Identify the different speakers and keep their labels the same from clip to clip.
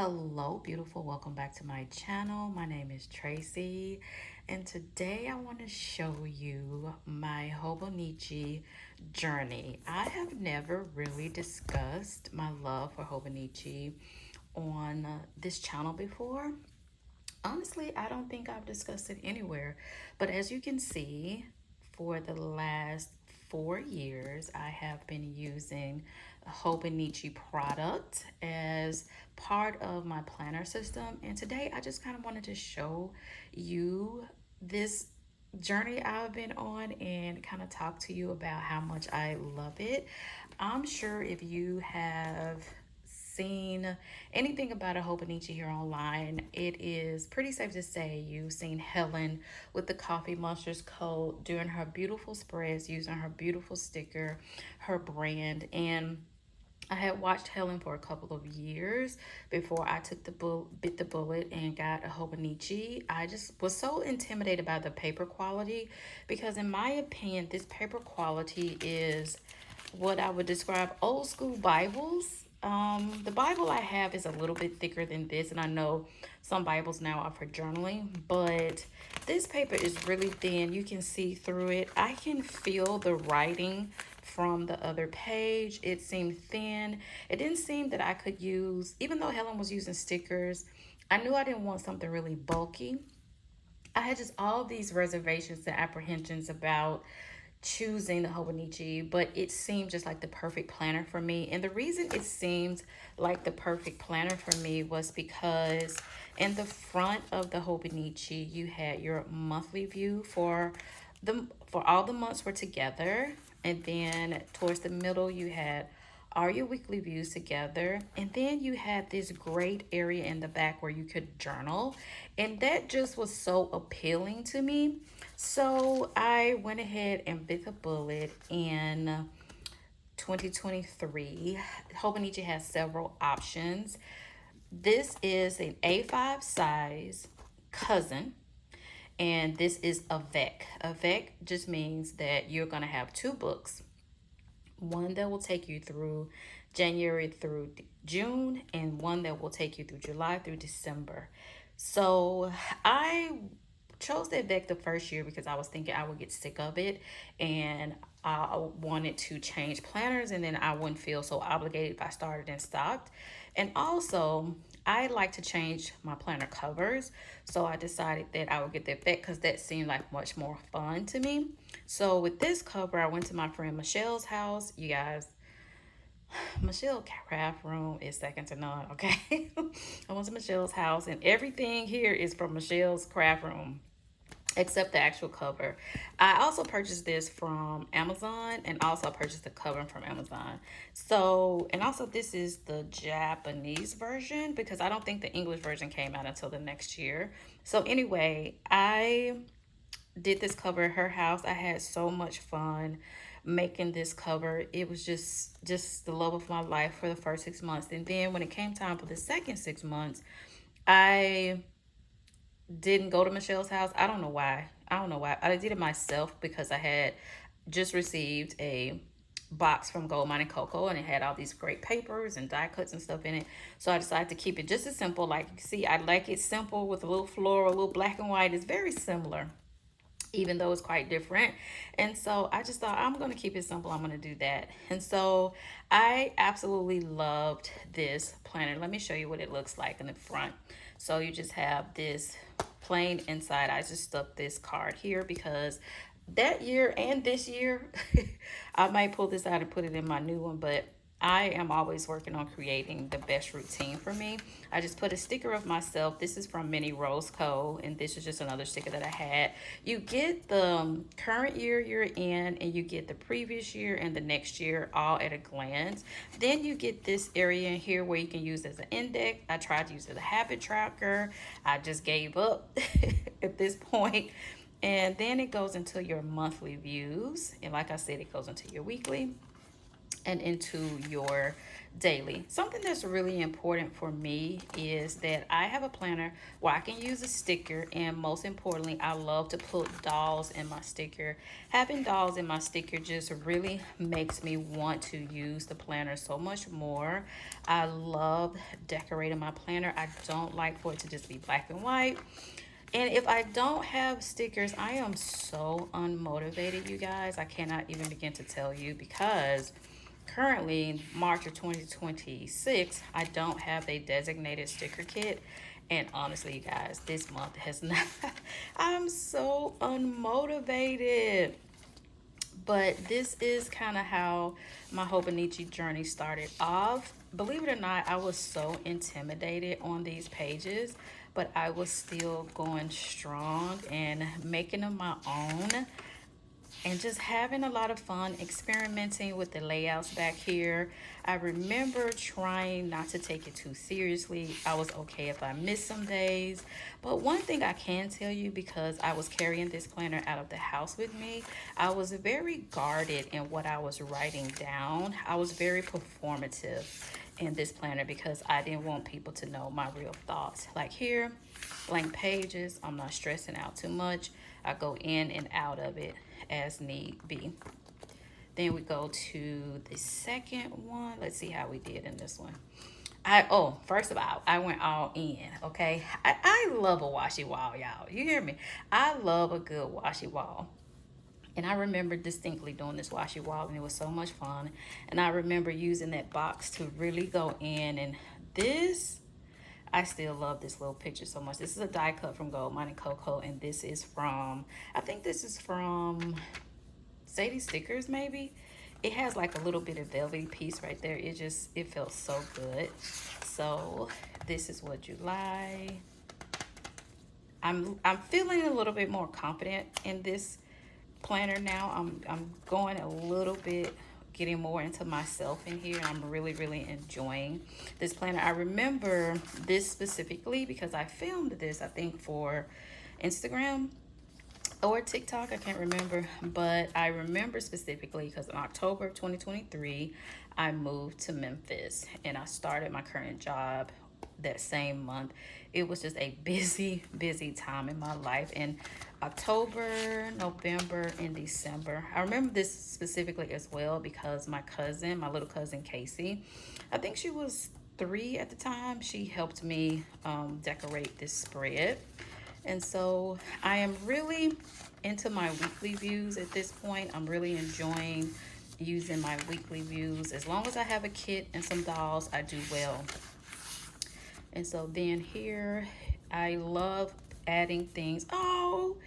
Speaker 1: Hello, beautiful. Welcome back to my channel. My name is Tracy, and today I want to show you my Hobonichi journey. I have never really discussed my love for Hobonichi on this channel before. Honestly, I don't think I've discussed it anywhere, but as you can see, for the last 4 years, I have been using a Hobonichi product as part of my planner system. And today I just kind of wanted to show you this journey I've been on and kind of talk to you about how much I love it. I'm sure if you have seen anything about a Hobonichi here online, it is pretty safe to say you've seen Helen with the Coffee Monsters code doing her beautiful spreads, using her beautiful sticker, her brand. And I had watched Helen for a couple of years before I took bit the bullet and got a Hobonichi. I just was so intimidated by the paper quality because, in my opinion, this paper quality is what I would describe old school Bibles. The Bible I have is a little bit thicker than this, and I know some Bibles now are for journaling, but this paper is really thin. You can see through it. I can feel the writing from the other page. It seemed thin. It didn't seem that I could use, even though Helen was using stickers, I knew I didn't want something really bulky. I had just all these reservations and apprehensions about choosing the Hobonichi, but it seemed just like the perfect planner for me. And the reason it seemed like the perfect planner for me was because in the front of the Hobonichi, you had your monthly view for all the months were together, and then towards the middle you had all your weekly views together, and then you had this great area in the back where you could journal, and that just was so appealing to me. So I went ahead and bit the bullet in 2023. Hobonichi has several options. This is an A5 size cousin, and this is a VEC. A VEC just means that you're going to have two books, one that will take you through January through June, and one that will take you through July through December. So I chose that deck the first year because I was thinking I would get sick of it, and I wanted to change planners, and then I wouldn't feel so obligated if I started and stopped. And also, I like to change my planner covers, so I decided that I would get that back because that seemed like much more fun to me. So with this cover, I went to my friend Michelle's house. You guys, Michelle craft room is second to none, okay? I went to Michelle's house, and everything here is from Michelle's craft room except the actual cover. I also purchased this from Amazon, and also purchased the cover from Amazon. So, and also this is the Japanese version because I don't think the English version came out until the next year. So anyway, I did this cover at her house. I had so much fun making this cover. It was just the love of my life for the first 6 months. And then when it came time for the second 6 months, I didn't go to Michelle's house. I don't know why. I don't know why. I did it myself because I had just received a box from Gold Mine and Cocoa, and it had all these great papers and die cuts and stuff in it. So I decided to keep it just as simple. Like you see, I like it simple with a little floral, a little black and white. It's very similar, even though it's quite different. And so I just thought I'm going to keep it simple. I'm going to do that. And so I absolutely loved this planner. Let me show you what it looks like in the front. So you just have this plain inside. I just stuck this card here because that year and this year, I might pull this out and put it in my new one, but I am always working on creating the best routine for me. I just put a sticker of myself. This is from Mini Rose Co. And this is just another sticker that I had. You get the current year you're in, and you get the previous year and the next year all at a glance. Then you get this area in here where you can use as an index. I tried to use it as a habit tracker. I just gave up at this point. And then it goes into your monthly views. And like I said, it goes into your weekly and into your daily. Something that's really important for me is that I have a planner where I can use a sticker, and most importantly, I love to put dolls in my sticker. Having dolls in my sticker just really makes me want to use the planner so much more. I love decorating my planner. I don't like for it to just be black and white. And if I don't have stickers, I am so unmotivated, you guys. I cannot even begin to tell you, because currently, March of 2026, I don't have a designated sticker kit. And honestly, you guys, this month has not, I'm so unmotivated. But this is kind of how my Hobonichi journey started off. Believe it or not, I was so intimidated on these pages, but I was still going strong and making them my own, and just having a lot of fun experimenting with the layouts back here. I remember trying not to take it too seriously. I was okay if I missed some days. But one thing I can tell you, because I was carrying this planner out of the house with me, I was very guarded in what I was writing down. I was very performative in this planner because I didn't want people to know my real thoughts. Like here, blank pages, I'm not stressing out too much. I go in and out of it as need be. Then we go to the second one. Let's see how we did in this one. First of all, I went all in. Okay, I love a washi wall, y'all. You hear me? I love a good washi wall. And I remember distinctly doing this washi wall, and it was so much fun. And I remember using that box to really go in. And this, I still love this little picture so much. This is a die cut from Gold Mining Cocoa, and this is from, I think this is from Sadie Stickers, maybe. It has like a little bit of velvety piece right there. It felt so good. So this is what July. I'm feeling a little bit more confident in this planner now. I'm going a little bit, getting more into myself in here. I'm really enjoying this planner. I remember this specifically because I filmed this, I think, for Instagram or TikTok, I can't remember, but I remember specifically because in October of 2023, I moved to Memphis and I started my current job that same month. It was just a busy time in my life. And October, November, and December, I remember this specifically as well because my cousin, my little cousin Casey, I think she was 3 at the time, she helped me decorate this spread. And so I am really into my weekly views at this point. I'm really enjoying using my weekly views. As long as I have a kit and some dolls, I do well. And so then here, I love adding things. Oh,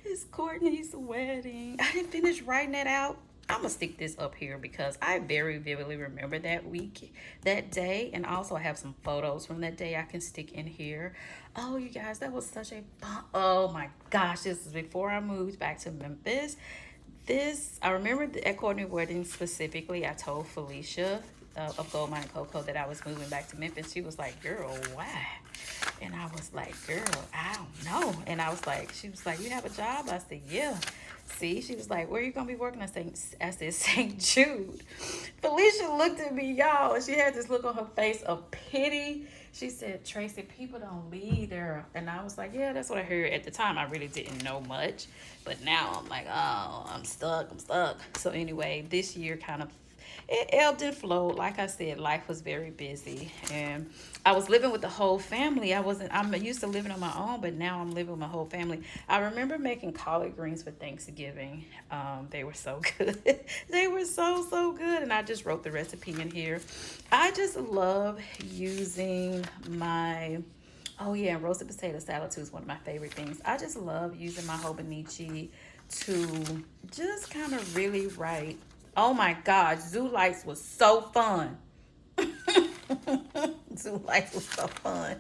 Speaker 1: it's Courtney's wedding. I didn't finish writing that out. I'm gonna stick this up here because I very vividly remember that week, that day, and also I have some photos from that day I can stick in here. Oh, you guys, that was such a fun. Oh my gosh, this is before I moved back to Memphis. This, I remember at Courtney's wedding specifically, I told Felicia of Gold Mine Cocoa that I was moving back to Memphis. She was like, girl, why? And I was like, girl, I don't know. And I was like, she was like, you have a job? I said, yeah. See, she was like, where are you going to be working? I said, St. Jude. Felicia looked at me, y'all, and she had this look on her face of pity. She said, Tracy, people don't leave there. And I was like, yeah, that's what I heard. At the time, I really didn't know much. But now I'm like, oh, I'm stuck. So anyway, this year kind of, it ebbed and flowed. Like I said, life was very busy. And I was living with the whole family. I'm used to living on my own, but now I'm living with my whole family. I remember making collard greens for Thanksgiving. They were so good. They were so good. And I just wrote the recipe in here. I just love using my, oh yeah, and roasted potato salad too is one of my favorite things. I just love using my Hobonichi to just kind of really write. Oh my gosh, Zoo Lights was so fun. Zoo Lights was so fun.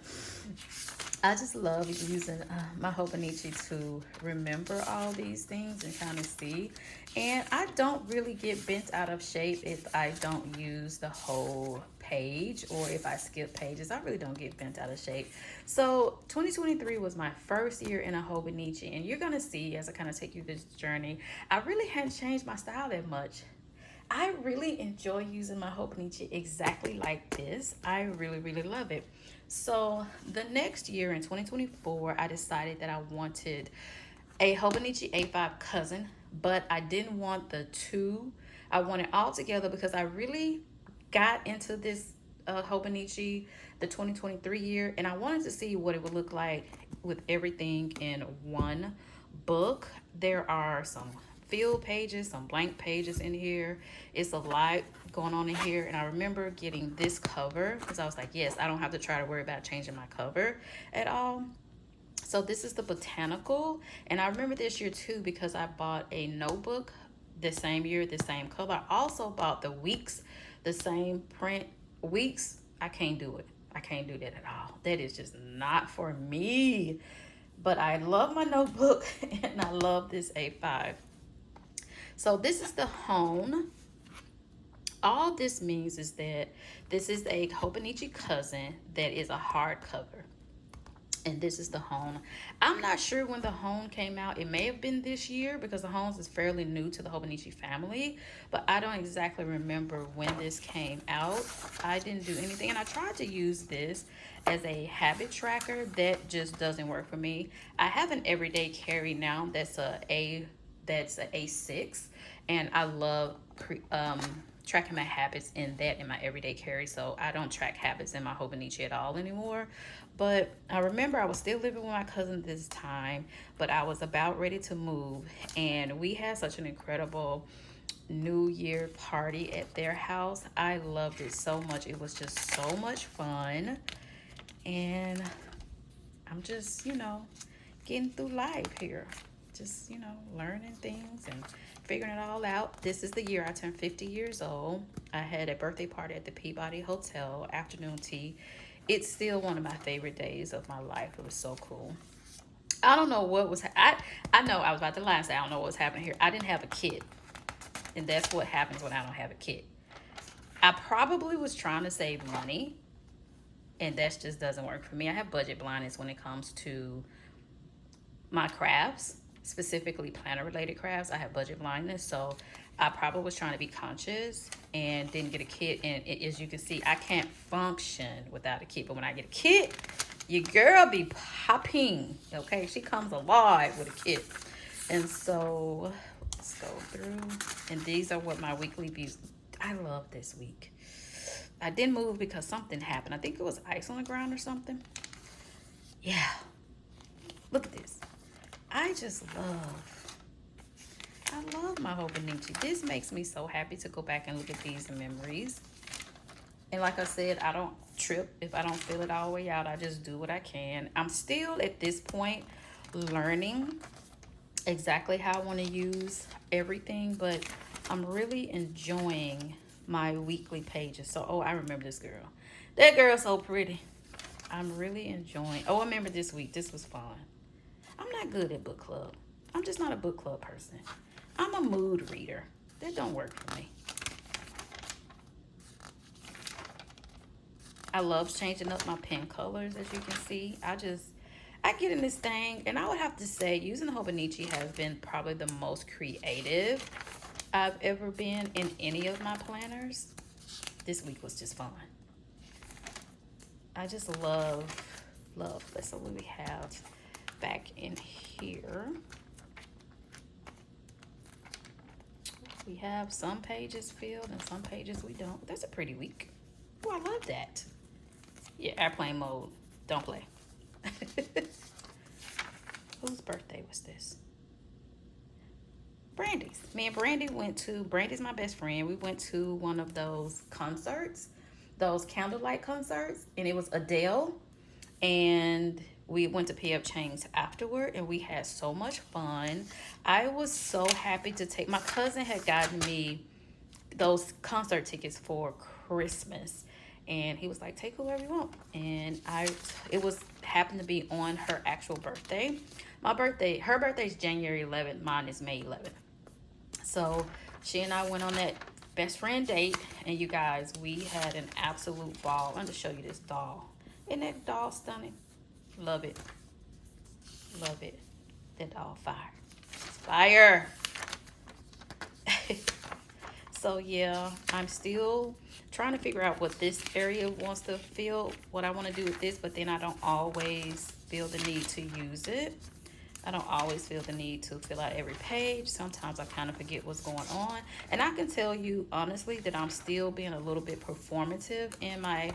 Speaker 1: I just love using my Hobonichi to remember all these things and kind of see. And I don't really get bent out of shape if I don't use the whole page or if I skip pages. I really don't get bent out of shape. So 2023 was my first year in a Hobonichi. And you're going to see as I kind of take you this journey, I really hadn't changed my style that much. I really enjoy using my Hobonichi exactly like this. I really, really love it. So the next year in 2024, I decided that I wanted a Hobonichi A5 cousin, but I didn't want the two. I wanted all together because I really got into this Hobonichi the 2023 year, and I wanted to see what it would look like with everything in one book. There are some field pages, some blank pages in here. It's a lot going on in here, and I remember getting this cover because I was like, yes, I don't have to try to worry about changing my cover at all. So this is the botanical, and I remember this year too because I bought a notebook the same year, the same color. I also bought the weeks, the same print weeks. I can't do it. I can't do that at all. That is just not for me. But I love my notebook and I love this A5. So this is the hone. All this means is that this is a Hobonichi cousin that is a hardcover. And this is the hone. I'm not sure when the hone came out. It may have been this year because the hones is fairly new to the Hobonichi family, but I don't exactly remember when this came out. I didn't do anything, and I tried to use this as a habit tracker. That just doesn't work for me. I have an everyday carry now that's a A6, and I love tracking my habits in that in my everyday carry. So I don't track habits in my Hobonichi at all anymore. But I remember I was still living with my cousin this time, but I was about ready to move, and we had such an incredible New Year party at their house. I loved it so much. It was just so much fun, and I'm just, getting through life here. Just, learning things and figuring it all out. This is the year I turned 50 years old. I had a birthday party at the Peabody Hotel, afternoon tea. It's still one of my favorite days of my life. It was so cool. I don't know what was, I know I was about to lie and say I don't know what was happening here. I didn't have a kit. And that's what happens when I don't have a kit. I probably was trying to save money, and that just doesn't work for me. I have budget blindness when it comes to my crafts, specifically planner related crafts. I have budget blindness, so I probably was trying to be conscious and didn't get a kit. And as you can see, I can't function without a kit. But when I get a kit, your girl be popping. Okay, she comes alive with a kit. And so let's go through. And these are what my weekly views. I love this week. I didn't move because something happened. I think it was ice on the ground or something. Yeah. Look at this. I love my Hobonichi. This makes me so happy to go back and look at these memories. And like I said, I don't trip if I don't fill it all the way out. I just do what I can. I'm still at this point learning exactly how I want to use everything, but I'm really enjoying my weekly pages. So, I remember this girl. That girl's so pretty. I'm really enjoying. I remember this week. This was fun. I'm not good at book club. I'm just not a book club person. I'm a mood reader. That don't work for me. I love changing up my pen colors, as you can see. I get in this thing, and I would have to say using the Hobonichi has been probably the most creative I've ever been in any of my planners. This week was just fun. I just love. Let's see what we have back in here. We have some pages filled and some pages we don't. That's a pretty week. Oh, I love that. Yeah, airplane mode. Don't play. Whose birthday was this? Brandy's. Me and Brandy Brandy's my best friend. We went to one of those concerts, those candlelight concerts, and it was Adele. And we went to PF Chang's afterward, and we had so much fun. I was so happy to take, my cousin had gotten me those concert tickets for Christmas, and he was like, take whoever you want. And it was happened to be on her actual birthday. Her birthday is January 11th, mine is May 11th. So she and I went on that best friend date, and you guys, we had an absolute ball. I'm going to show you this doll. Isn't that doll stunning? Love it. Love it. That doll fire. Fire. So yeah, I'm still trying to figure out what this area wants to feel, what I want to do with this, but then I don't always feel the need to use it. I don't always feel the need to fill out every page. Sometimes I kind of forget what's going on. And I can tell you honestly that I'm still being a little bit performative in my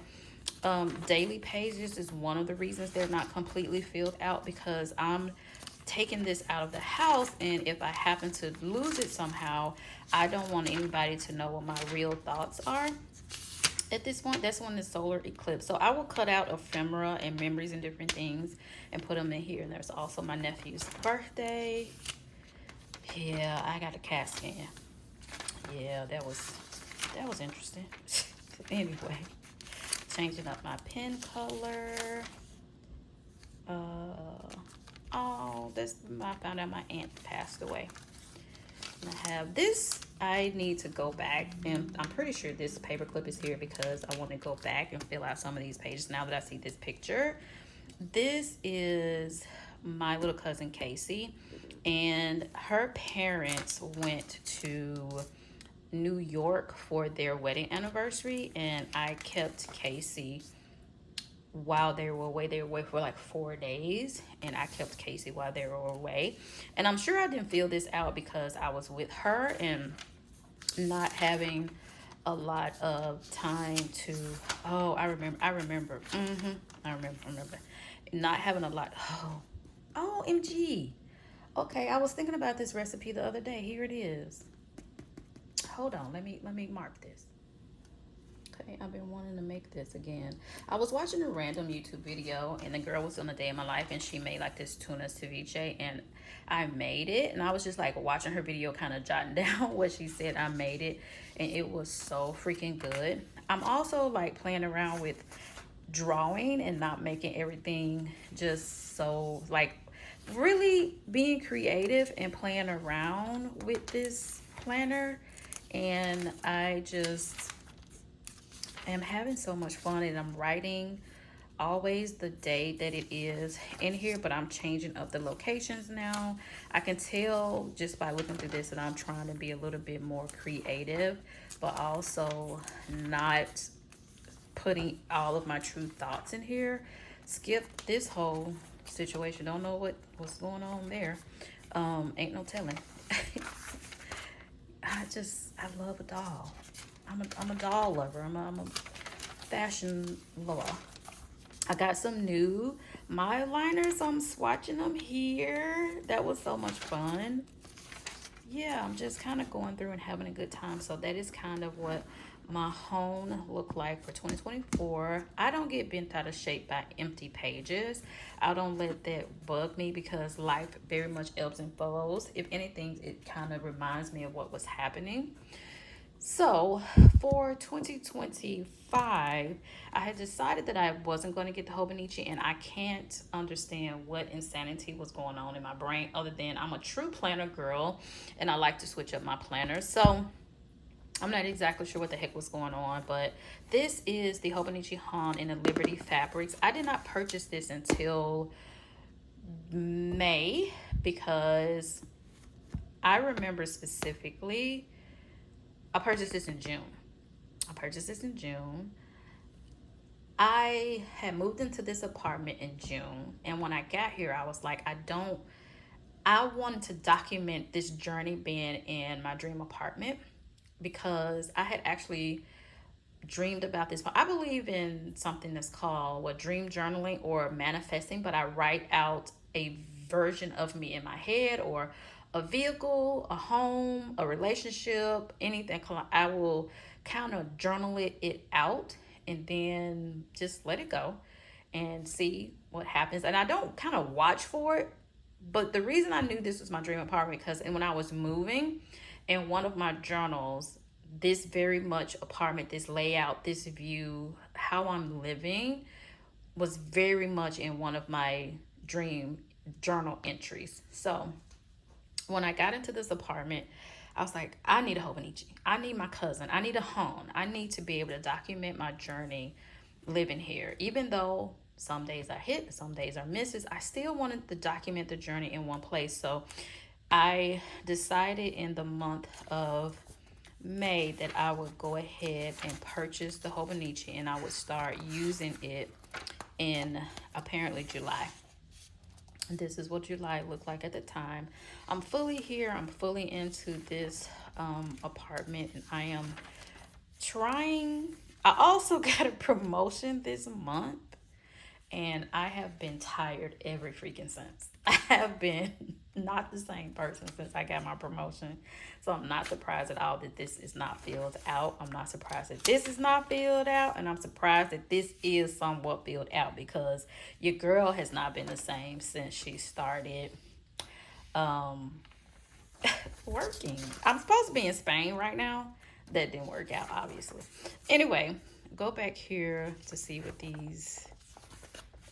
Speaker 1: daily pages. Is one of the reasons they're not completely filled out, because I'm taking this out of the house, and if I happen to lose it somehow, I don't want anybody to know what my real thoughts are at this point. That's when the solar eclipse. So I will cut out ephemera and memories and different things and put them in here. And there's also my nephew's birthday. Yeah, I got a CAT scan. Yeah, that was interesting. Anyway, changing up my pen color. Oh, this I found out my aunt passed away. And I have this. I need to go back, and I'm pretty sure this paperclip is here because I want to go back and fill out some of these pages now that I see this picture. This is my little cousin Casey, and her parents went to New York for their wedding anniversary, and I kept Casey while they were away. They were away for like 4 days, and I kept Casey while they were away. And I'm sure I didn't fill this out because I was with her and not having a lot of time to. Oh, I remember not having a lot. Oh, OMG. Okay, I was thinking about this recipe the other day. Here it is. Hold on, let me mark this. Okay, I've been wanting to make this again. I was watching a random YouTube video, and the girl was on a day in my life, and she made like this tuna ceviche, and I made it, and I was just like watching her video, kind of jotting down what she said. I made it, and it was so freaking good. I'm also like playing around with drawing and not making everything just so like really being creative and playing around with this planner, and I just am having so much fun, and I'm writing always the date that it is in here, but I'm changing up the locations now. I can tell just by looking through this that I'm trying to be a little bit more creative, but also not putting all of my true thoughts in here. Skip this whole situation. Don't know what's going on there. Ain't no telling. I love a doll. I'm a doll lover. I'm a fashion lover. I got some new my liners. So I'm swatching them here. That was so much fun. Yeah, I'm just kind of going through and having a good time. So that is kind of what my home looked like for 2024. I don't get bent out of shape by empty pages. I don't let that bug me because life very much ebbs and flows. If anything, it kind of reminds me of what was happening. So for 2025, I had decided that I wasn't going to get the Hobonichi, and I can't understand what insanity was going on in my brain other than I'm a true planner girl and I like to switch up my planners. So I'm not exactly sure what the heck was going on, but this is the Hobonichi Han in the Liberty Fabrics. I did not purchase this until May because I remember specifically I purchased this in June. I had moved into this apartment in June, and when I got here, I was like, I wanted to document this journey being in my dream apartment because I had actually dreamed about this. I believe in something that's called dream journaling or manifesting, but I write out a version of me in my head or a vehicle, a home, a relationship, anything. I will kind of journal it out and then just let it go and see what happens. And I don't kind of watch for it, but the reason I knew this was my dream apartment because when I was moving, in one of my journals, this very much apartment, this layout, this view, how I'm living was very much in one of my dream journal entries. So when I got into this apartment, I was like, I need a Hobonichi. I need my cousin. I need a home. I need to be able to document my journey living here. Even though some days are hit, some days are misses, I still wanted to document the journey in one place. So I decided in the month of May that I would go ahead and purchase the Hobonichi, and I would start using it in apparently July. This is what July looked like at the time. I'm fully here. I'm fully into this apartment, and I am trying. I also got a promotion this month, and I have been tired every freaking since. I have been not the same person since I got my promotion. So I'm not surprised at all that this is not filled out. I'm not surprised that this is not filled out. And I'm surprised that this is somewhat filled out, because your girl has not been the same since she started um, working. I'm supposed to be in Spain right now. That didn't work out, obviously. Anyway, go back here to see what these.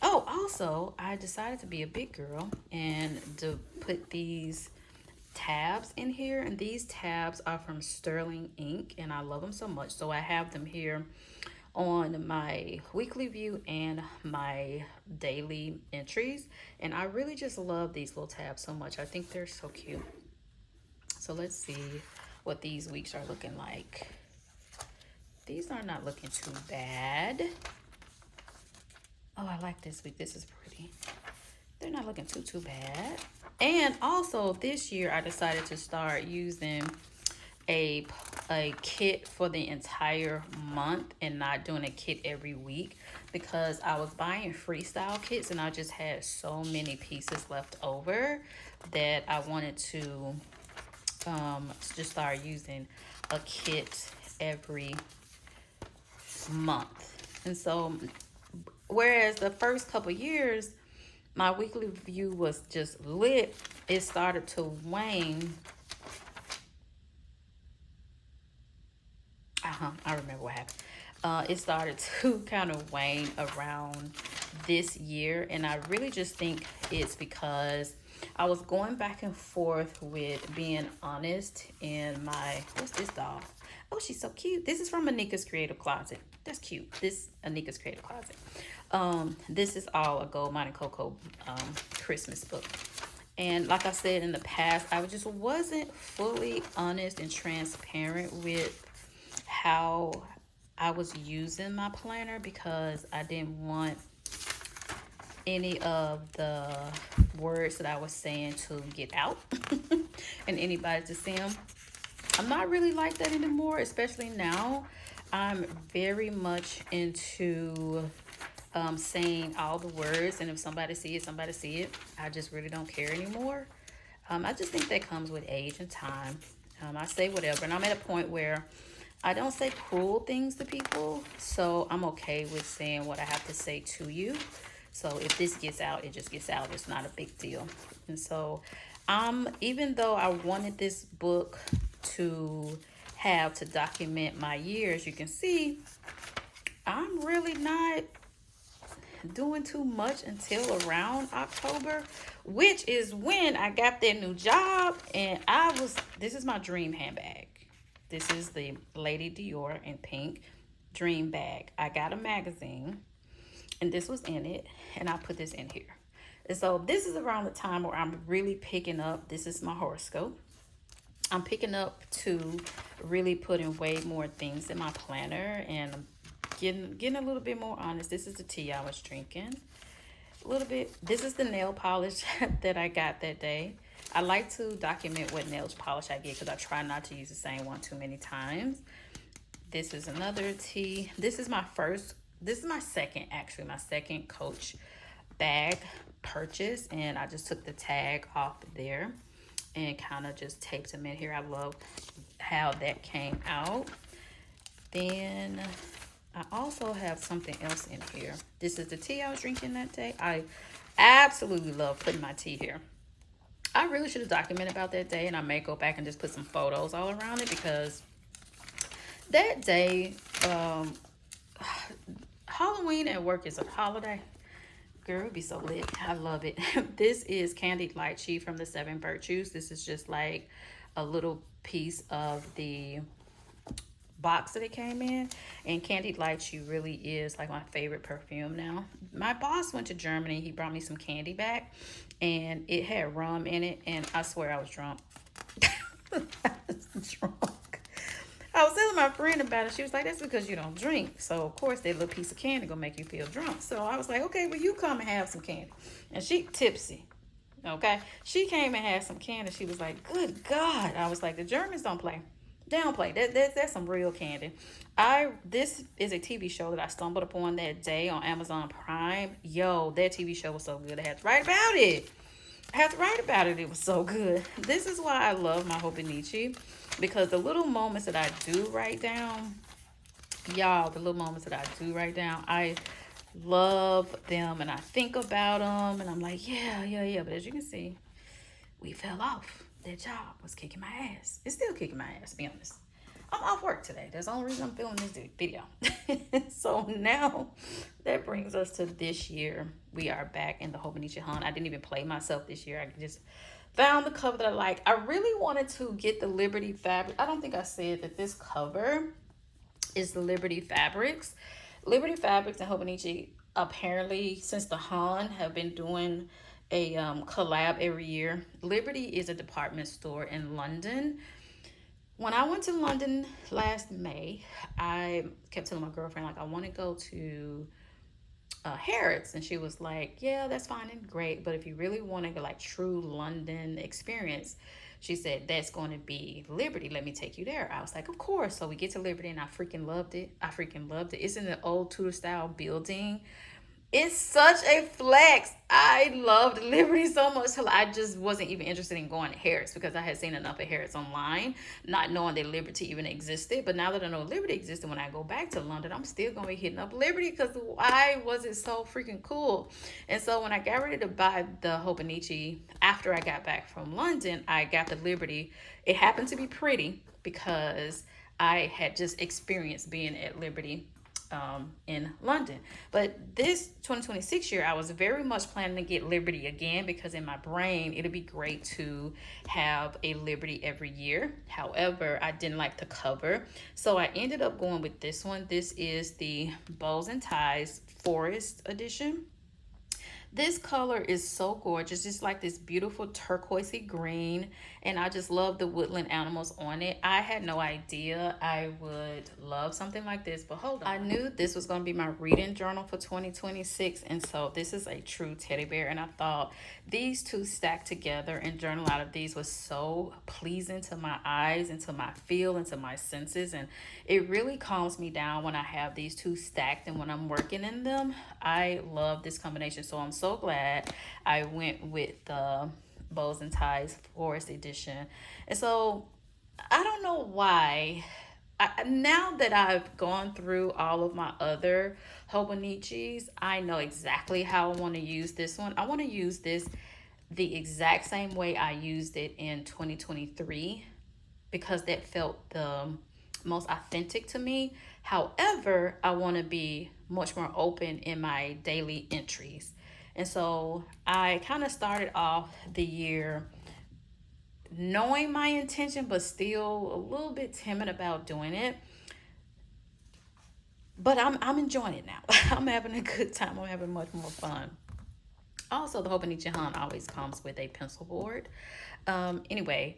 Speaker 1: Oh, also, I decided to be a big girl and to put these tabs in here. And these tabs are from Sterling Ink, and I love them so much. So I have them here on my weekly view and my daily entries. And I really just love these little tabs so much. I think they're so cute. So let's see what these weeks are looking like. These are not looking too bad. Oh, I like this week. This is pretty. They're not looking too bad. And also this year I decided to start using a kit for the entire month and not doing a kit every week, because I was buying freestyle kits and I just had so many pieces left over that I wanted to just start using a kit every month. And so whereas the first couple years my weekly view was just lit, it started to wane. I remember what happened. It started to kind of wane around this year, and I really just think it's because I was going back and forth with being honest in my, what's this doll? Oh, she's so cute. This is from Anika's Creative Closet. That's cute. This Anika's Creative Closet. This is all a Gold Mine and Cocoa Christmas book. And like I said in the past, I just wasn't fully honest and transparent with how I was using my planner, because I didn't want any of the words that I was saying to get out and anybody to see them. I'm not really like that anymore, especially now. I'm very much into saying all the words, and if somebody see it, somebody see it. I just really don't care anymore. I just think that comes with age and time. I say whatever, and I'm at a point where I don't say cruel things to people, so I'm okay with saying what I have to say to you. So if this gets out, it just gets out. It's not a big deal. And so even though I wanted this book to have to document my years, you can see I'm really not doing too much until around October, which is when I got that new job. And this is my dream handbag. This is the Lady Dior in pink dream bag. I got a magazine and this was in it, and I put this in here. And so this is around the time where I'm really picking up, this is my horoscope. I'm picking up to really put in way more things in my planner, and I'm getting a little bit more honest. This is the tea I was drinking. A little bit. This is the nail polish that I got that day. I like to document what nail polish I get, because I try not to use the same one too many times. This is another tea. This is my second Coach bag purchase, and I just took the tag off there and kind of just taped them in here. I love how that came out. Then I also have something else in here. This is the tea I was drinking that day. I absolutely love putting my tea here. I really should have documented about that day, and I may go back and just put some photos all around it, because that day, Halloween at work is a holiday. Girl, it'd be so lit. I love it. This is Candied Lychee from the Seven Virtues. This is just like a little piece of the box that it came in. And Candied Lychee really is like my favorite perfume now. My boss went to Germany. He brought me some candy back, and it had rum in it. And I swear I was drunk. I was drunk. I was telling my friend about it. She was like, that's because you don't drink. So, of course, that little piece of candy gonna make you feel drunk. So I was like, okay, well, you come and have some candy. And she tipsy. Okay. She came and had some candy. She was like, good God. I was like, the Germans don't play. They don't play. That's some real candy. This is a TV show that I stumbled upon that day on Amazon Prime. Yo, that TV show was so good. I had to write about it. I have to write about it. It was so good. This is why I love my Hobonichi, because the little moments that I do write down, y'all, the little moments that I do write down, I love them and I think about them and I'm like, yeah, yeah, yeah. But as you can see, we fell off. That job was kicking my ass. It's still kicking my ass, to be honest. I'm off work today. That's the only reason I'm filming this video. So now that brings us to this year. We are back in the Hobonichi hunt. I didn't even play myself this year. I just found the cover that I like. I really wanted to get the Liberty fabric. I don't think I said that this cover is the Liberty Fabrics. Liberty Fabrics and Hobonichi apparently since the Han have been doing a collab every year. Liberty is a department store in London. When I went to London last May, I kept telling my girlfriend, like, I want to go to Harrods. And she was like, yeah, that's fine and great. But if you really want to get like true London experience, she said, that's going to be Liberty. Let me take you there. I was like, of course. So we get to Liberty and I freaking loved it. I freaking loved it. It's in the old Tudor style building. It's such a flex. I loved Liberty so much till I just wasn't even interested in going to Harrods because I had seen enough of Harrods online, not knowing that Liberty even existed. But now that I know Liberty existed, when I go back to London, I'm still going to be hitting up Liberty because why was it so freaking cool? And so when I got ready to buy the Hobonichi after I got back from London, I got the Liberty. It happened to be pretty because I had just experienced being at Liberty in London. But this 2026 year, I was very much planning to get Liberty again because in my brain, it'd be great to have a Liberty every year. However, I didn't like the cover. So I ended up going with this one. This is the Bows and Ties Forest Edition. This color is so gorgeous. It's like this beautiful turquoisey green. And I just love the woodland animals on it. I had no idea I would love something like this. But hold on. I knew this was going to be my reading journal for 2026. And so this is a true teddy bear. And I thought these two stacked together and journal out of these was so pleasing to my eyes and to my feel and to my senses. And it really calms me down when I have these two stacked and when I'm working in them. I love this combination. So I'm so glad I went with the Bows and Ties Forest Edition. And so I don't know why. Now that I've gone through all of my other Hobonichis, I know exactly how I want to use this one. I want to use this the exact same way I used it in 2023 because that felt the most authentic to me. However, I want to be much more open in my daily entries. And so I kind of started off the year knowing my intention, but still a little bit timid about doing it. But I'm enjoying it now. I'm having a good time. I'm having much more fun. Also, the Hobonichi Han always comes with a pencil board. Anyway,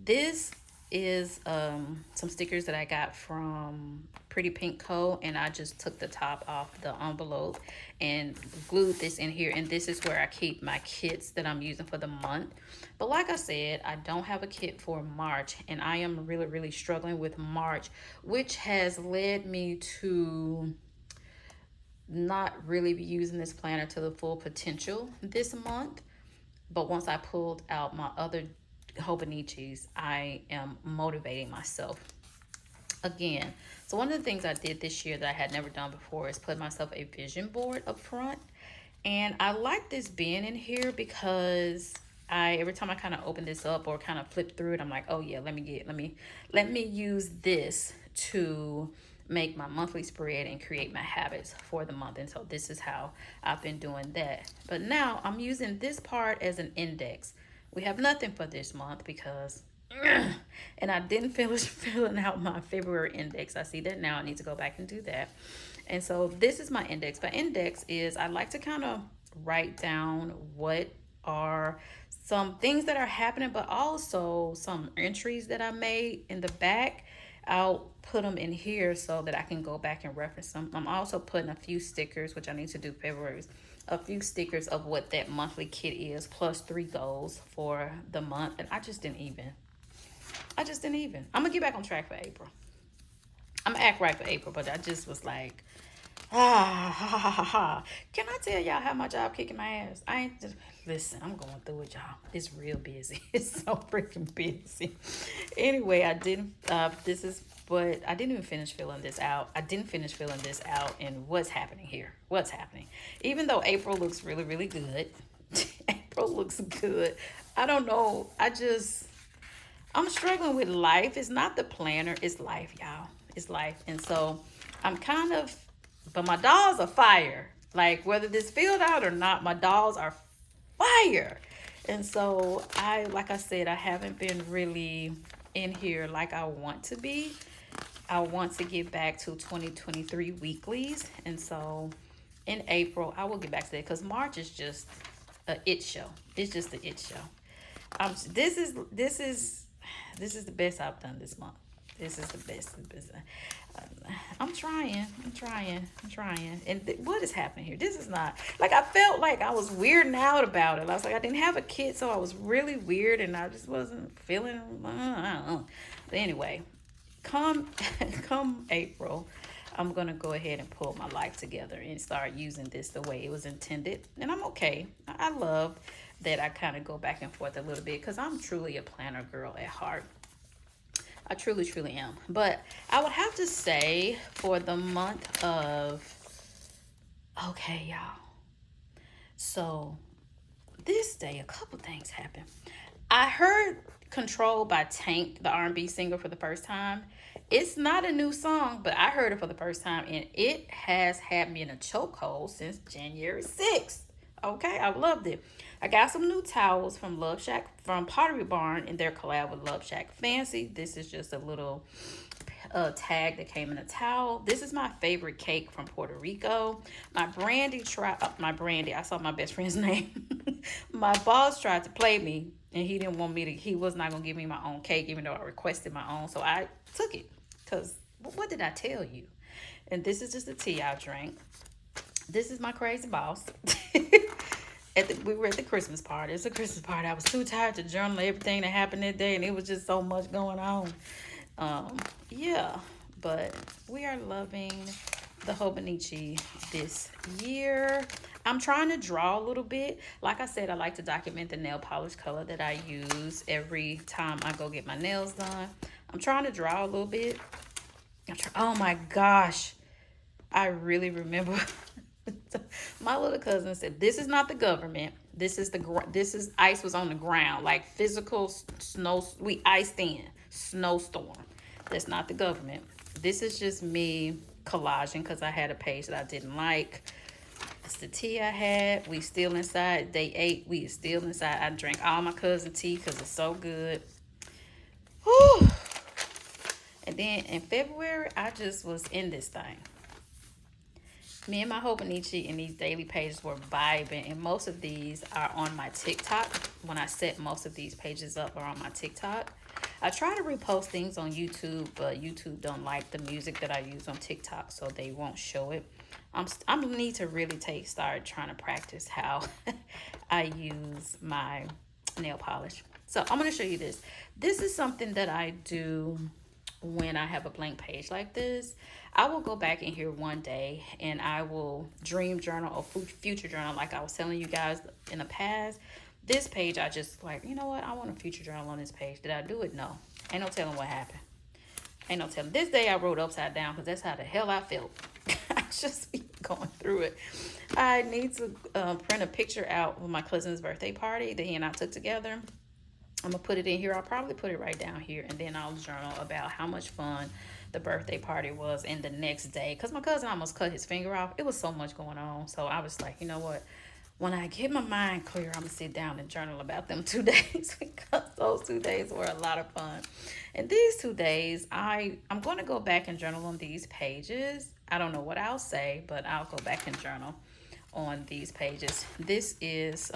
Speaker 1: this is some stickers that I got from Pretty Pink Co. And I just took the top off the envelope and glued this in here. And this is where I keep my kits that I'm using for the month. But like I said, I don't have a kit for March. And I am really, really struggling with March, which has led me to not really be using this planner to the full potential this month. But once I pulled out my other Hobonichis, I am motivating myself again. So one of the things I did this year that I had never done before is put myself a vision board up front. And I like this being in here because every time I kind of open this up or kind of flip through it, I'm like, oh yeah, let me use this to make my monthly spread and create my habits for the month. And so this is how I've been doing that. But now I'm using this part as an index. We have nothing for this month because and I didn't finish filling out my February index. I see that now. I need to go back and do that. And so this is my index. My index is I like to kind of write down what are some things that are happening, but also some entries that I made in the back. I'll put them in here so that I can go back and reference them. I'm also putting a few stickers, which I need to do February's, a few stickers of what that monthly kit is, plus 3 goals for the month. And I just didn't even. I'm gonna get back on track for April. I'm gonna act right for April, but I just was like, ha ha ha ha. Can I tell y'all how my job kicking my ass? I ain't just listen, I'm going through it, y'all. It's real busy. It's so freaking busy. Anyway, I didn't this is but I didn't even finish filling this out. I didn't finish filling this out, and what's happening here? What's happening? Even though April looks really, really good. April looks good. I don't know. I'm struggling with life. It's not the planner, it's life, y'all. It's life. And so I'm kind of, but my dolls are fire. Like whether this filled out or not, my dolls are fire. And so like I said, I haven't been really in here like I want to be. I want to get back to 2023 weeklies. And so in April, I will get back to that because March is just a it show. It's just a it show. This is the best I've done this month. This is the best. I'm trying. And what is happening here? This is not like I felt like I was weirding out about it. I was like I didn't have a kid, so I was really weird, and I just wasn't feeling. I don't know. But anyway, come come April, I'm gonna go ahead and pull my life together and start using this the way it was intended, and I'm okay. I love that I kind of go back and forth a little bit because I'm truly a planner girl at heart. I truly, truly am. But I would have to say for the month of, okay, y'all. So this day, a couple things happened. I heard Control by Tank, the R&B singer, for the first time. It's not a new song, but I heard it for the first time, and it has had me in a chokehold since January 6th. Okay, I loved it. I got some new towels from Love Shack, from Pottery Barn, in their collab with Love Shack Fancy. This is just a little tag that came in a towel. This is my favorite cake from Puerto Rico. My Brandy, I saw my best friend's name. My boss tried to play me, and he didn't want me to, he was not going to give me my own cake, even though I requested my own. So I took it, because what did I tell you? And this is just a tea I drank. This is my crazy boss. We were at the Christmas party. It's a Christmas party. I was too tired to journal everything that happened that day, and it was just so much going on. Yeah, but we are loving the Hobonichi this year. I'm trying to draw a little bit. Like I said, I like to document the nail polish color that I use every time I go get my nails done. I'm trying to draw a little bit. Oh my gosh. I really remember my little cousin said, "This is not the government. This is ice was on the ground, like physical snow. We iced in snowstorm. That's not the government. This is just me collaging because I had a page that I didn't like. It's the tea I had. We still inside. Day 8. We still inside. I drank all my cousin tea because it's so good. Whew. And then in February, I just was in this thing. Me and my Hobonichi and these daily pages were vibing, and most of these are on my TikTok. When I set most of these pages up are on my TikTok. I try to repost things on YouTube, but YouTube don't like the music that I use on TikTok, so they won't show it. I need to really start trying to practice how I use my nail polish. So I'm going to show you this. This is something that I do when I have a blank page like this. I will go back in here one day and I will dream journal or future journal like I was telling you guys in the past. This page, I just like, you know what? I want a future journal on this page. Did I do it? No. Ain't no telling what happened. Ain't no telling. This day I wrote upside down because that's how the hell I felt. I just be going through it. I need to print a picture out with my cousin's birthday party that he and I took together. I'm going to put it in here. I'll probably put it right down here, and then I'll journal about how much fun the birthday party was and the next day. Because my cousin almost cut his finger off. It was so much going on. So I was like, you know what? When I get my mind clear, I'm going to sit down and journal about them 2 days because those 2 days were a lot of fun. And these 2 days, I'm going to go back and journal on these pages. I don't know what I'll say, but I'll go back and journal on these pages. This is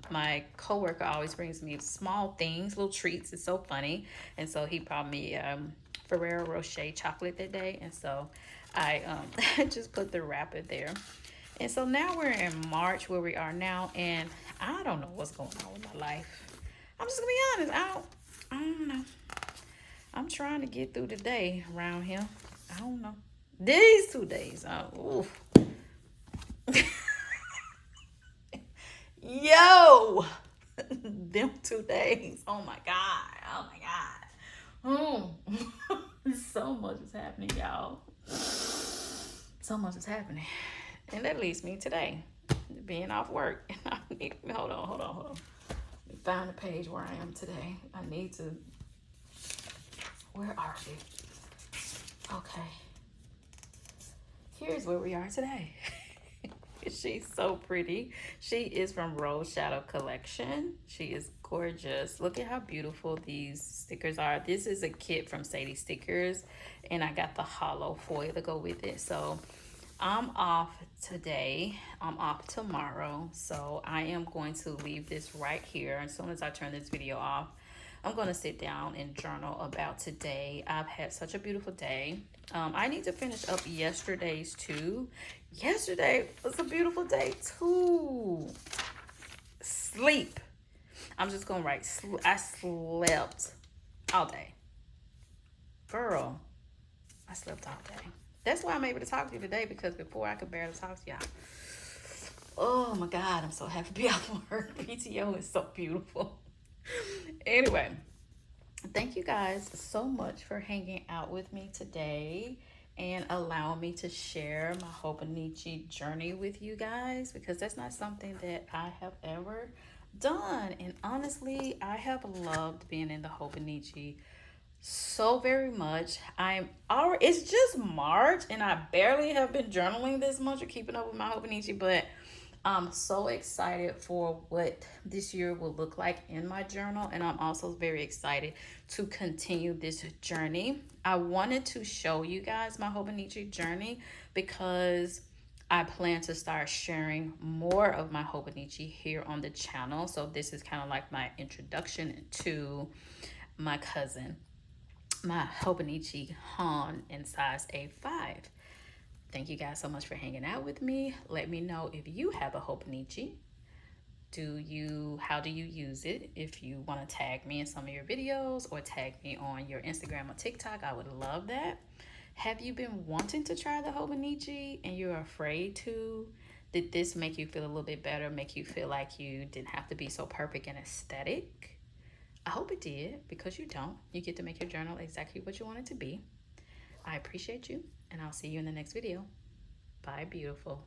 Speaker 1: my coworker always brings me small things, little treats. It's so funny. And so he brought me Ferrero Rocher chocolate that day, and so I just put the wrapper there. And so now we're in March where we are now, and I don't know what's going on with my life. I'm just gonna be honest. I don't know. I'm trying to get through the day around here. I don't know. These 2 days. Oof. Yo, them 2 days. Oh my God. Oh my God. So much is happening, y'all. So much is happening. And that leads me today, being off work. And I need, hold on. Let me find the page where I am today. I need to, where are we? Okay. Here's where we are today. She's so pretty. She is from Rose Shadow Collection. She is gorgeous. Look at how beautiful these stickers are. This is a kit from Sadie Stickers, and I got the hollow foil to go with it. So I'm off today. I'm off tomorrow. So I am going to leave this right here. As soon as I turn this video off, I'm going to sit down and journal about today. I've had such a beautiful day. I need to finish up yesterday's too. Yesterday was a beautiful day too. Sleep. I'm just going to write. I slept all day. Girl, I slept all day. That's why I'm able to talk to you today, because before I could barely talk to y'all. Oh my God, I'm so happy to be off work. PTO is so beautiful. Anyway, thank you guys so much for hanging out with me today and allowing me to share my Hobonichi journey with you guys, because that's not something that I have ever done. And honestly, I have loved being in the Hobonichi so very much. It's just March and I barely have been journaling this much or keeping up with my Hobonichi, but I'm so excited for what this year will look like in my journal, and I'm also very excited to continue this journey. I wanted to show you guys my Hobonichi journey because I plan to start sharing more of my Hobonichi here on the channel. So this is kind of like my introduction to my cousin, my Hobonichi Han in size A5. Thank you guys so much for hanging out with me. Let me know if you have a Hobonichi. How do you use it? If you want to tag me in some of your videos or tag me on your Instagram or TikTok, I would love that. Have you been wanting to try the Hobonichi and you're afraid to? Did this make you feel a little bit better, make you feel like you didn't have to be so perfect and aesthetic? I hope it did, because you don't. You get to make your journal exactly what you want it to be. I appreciate you, and I'll see you in the next video. Bye, beautiful.